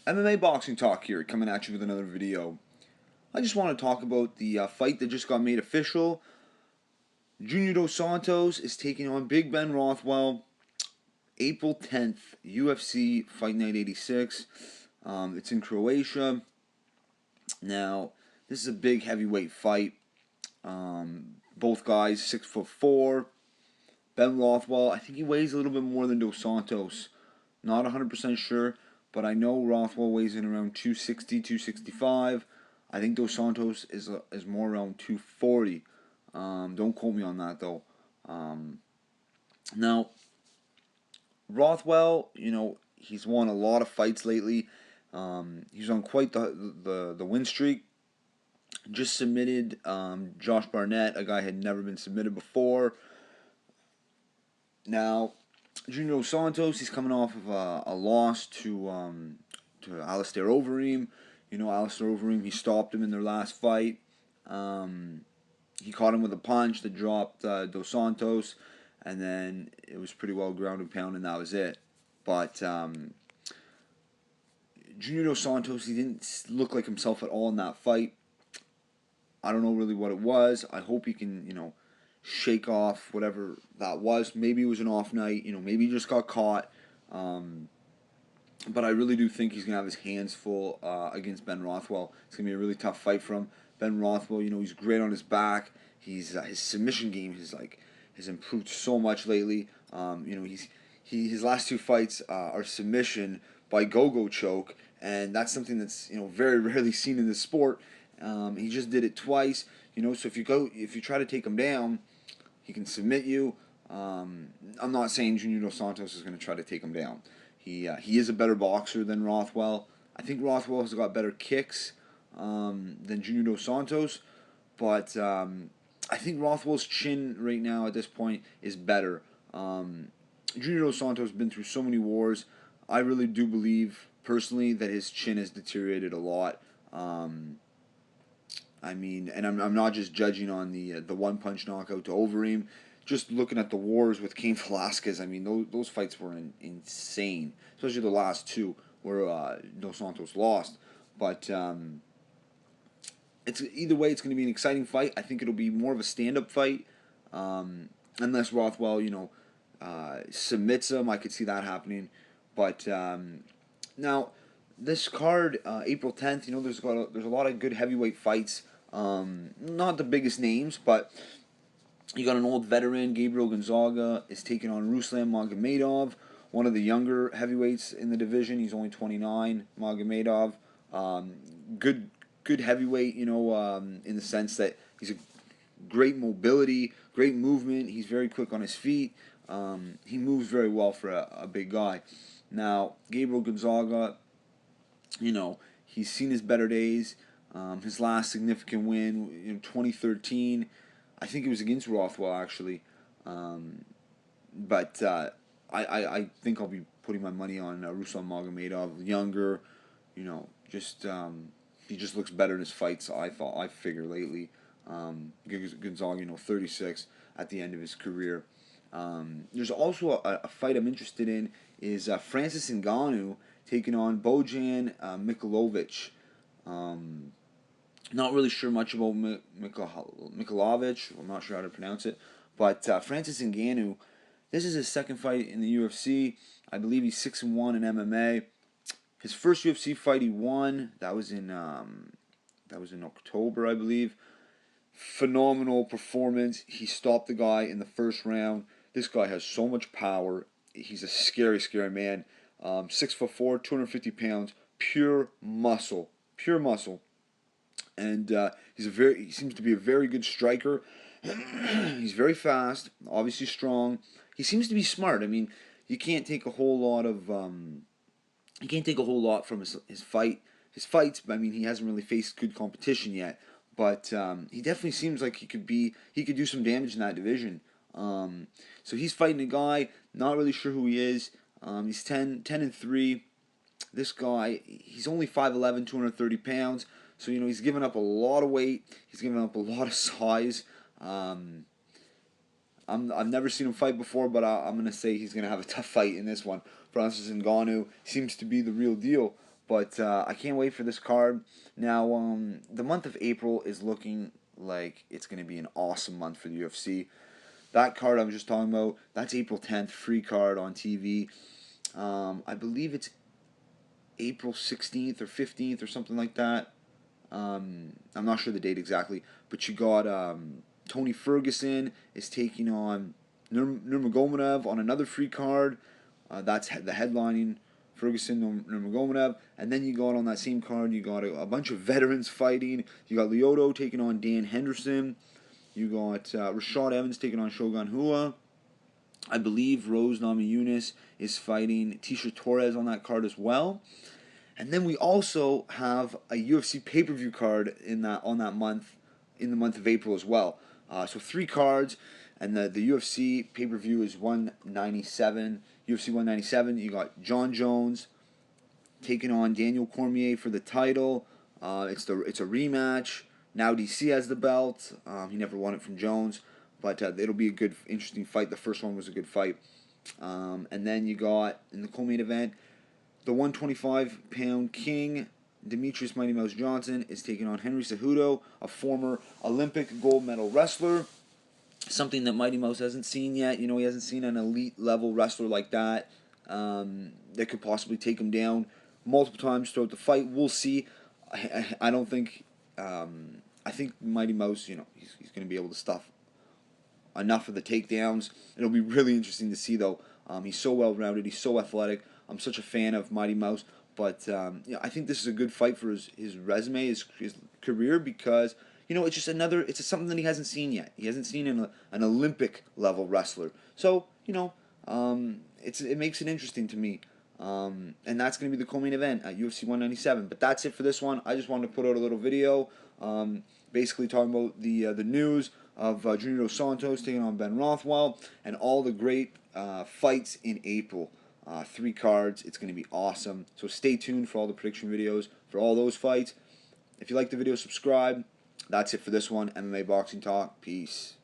MMA boxing talk here, coming at you with another video. I just want to talk about the fight that just got made official. Junior Dos Santos is taking on Big Ben Rothwell, April 10th, UFC Fight Night 86. It's in Croatia. Now, this is a big heavyweight fight. Both guys 6'4". Ben Rothwell, I think he weighs a little bit more than Dos Santos. Not 100% sure, but I know Rothwell weighs in around 260, 265. I think Dos Santos is more around 240. Don't quote me on that though. Now, Rothwell, he's won a lot of fights lately. He's on quite the win streak. Just submitted Josh Barnett, a guy had never been submitted before. Now, Junior Dos Santos, he's coming off of a loss to Alistair Overeem. Alistair Overeem, he stopped him in their last fight. He caught him with a punch that dropped Dos Santos, and then it was pretty well ground and pound, and that was it. But Junior Dos Santos, he didn't look like himself at all in that fight. I don't know really what it was. I hope he can, shake off whatever that was. Maybe it was an off night. Maybe he just got caught. But I really do think he's going to have his hands full against Ben Rothwell. It's going to be a really tough fight for him. Ben Rothwell, he's great on his back. He's his submission game has improved so much lately. His last two fights are submission by go-go choke, and that's something that's very rarely seen in this sport. He just did it twice. So if you try to take him down, he can submit you. I'm not saying Junior Dos Santos is going to try to take him down. He is a better boxer than Rothwell. I think Rothwell has got better kicks than Junior Dos Santos, but I think Rothwell's chin right now at this point is better. Junior Dos Santos has been through so many wars. I really do believe personally that his chin has deteriorated a lot. And I'm not just judging on the one-punch knockout to Overeem. Just looking at the wars with Cain Velasquez, those fights were insane. Especially the last two where Dos Santos lost. But it's either way, it's going to be an exciting fight. I think it'll be more of a stand-up fight. Unless Rothwell, submits him, I could see that happening. But now, this card, April 10th, there's a lot of good heavyweight fights. Not the biggest names, but you got an old veteran, Gabriel Gonzaga, is taking on Ruslan Magomedov, one of the younger heavyweights in the division. He's only 29, Magomedov. Good heavyweight, in the sense that he's a great mobility, great movement. He's very quick on his feet. He moves very well for a big guy. Now, Gabriel Gonzaga, he's seen his better days. His last significant win in 2013, I think it was against Rothwell actually. But I think I'll be putting my money on Ruslan Magomedov, younger. He just looks better in his fights. I figure lately. Gonzaga, 36 at the end of his career. There's also a fight I'm interested in is Francis Ngannou taking on Bojan Mikhailovic. Not really sure much about Mikhailovic. I'm not sure how to pronounce it. But Francis Ngannou, this is his second fight in the UFC. I believe he's 6-1 in MMA. His first UFC fight he won. That was in October, I believe. Phenomenal performance. He stopped the guy in the first round. This guy has so much power. He's a scary, scary man. 6'4", 250 pounds, pure muscle. And he seems to be a very good striker. He's very fast, obviously strong. He seems to be smart. You can't take a whole lot from his fight. His fights. He hasn't really faced good competition yet. But he definitely seems like he could do some damage in that division. So he's fighting a guy, not really sure who he is. He's 10-3. This guy, he's only 5'11", 230 pounds. So, he's given up a lot of weight. He's given up a lot of size. I've never seen him fight before, but I'm going to say he's going to have a tough fight in this one. Francis Ngannou seems to be the real deal. But I can't wait for this card. Now, the month of April is looking like it's going to be an awesome month for the UFC. That card I was just talking about, that's April 10th, free card on TV. I believe it's April 16th or 15th or something like that. I'm not sure the date exactly, but you got Tony Ferguson is taking on Nurmagomedov on another free card. That's the headlining Ferguson Nurmagomedov, and then you got on that same card you got a bunch of veterans fighting. You got Lyoto taking on Dan Henderson. You got Rashad Evans taking on Shogun Rua. I believe Rose Namajunas is fighting Tisha Torres on that card as well. And then we also have a UFC pay-per-view card in the month of April as well. So 3 cards, and the UFC pay-per-view is 197. UFC 197. You got John Jones taking on Daniel Cormier for the title. It's a rematch. Now DC has the belt. He never won it from Jones, but it'll be a good, interesting fight. The first one was a good fight. And then you got in the co-main event, the 125-pound king, Demetrius Mighty Mouse Johnson, is taking on Henry Cejudo, a former Olympic gold medal wrestler. Something that Mighty Mouse hasn't seen yet. He hasn't seen an elite-level wrestler like that that could possibly take him down multiple times throughout the fight. We'll see. I don't think... I think Mighty Mouse, he's going to be able to stuff enough of the takedowns. It'll be really interesting to see, though. He's so well-rounded. He's so athletic. I'm such a fan of Mighty Mouse, but I think this is a good fight for his resume, his career, because it's just it's something that he hasn't seen yet. He hasn't seen an Olympic level wrestler, so it makes it interesting to me. And that's going to be the co-main event at UFC 197. But that's it for this one. I just wanted to put out a little video, basically talking about the news of Junior Dos Santos taking on Ben Rothwell and all the great fights in April. 3 cards. It's going to be awesome. So stay tuned for all the prediction videos for all those fights. If you like the video, subscribe. That's it for this one. MMA Boxing Talk. Peace.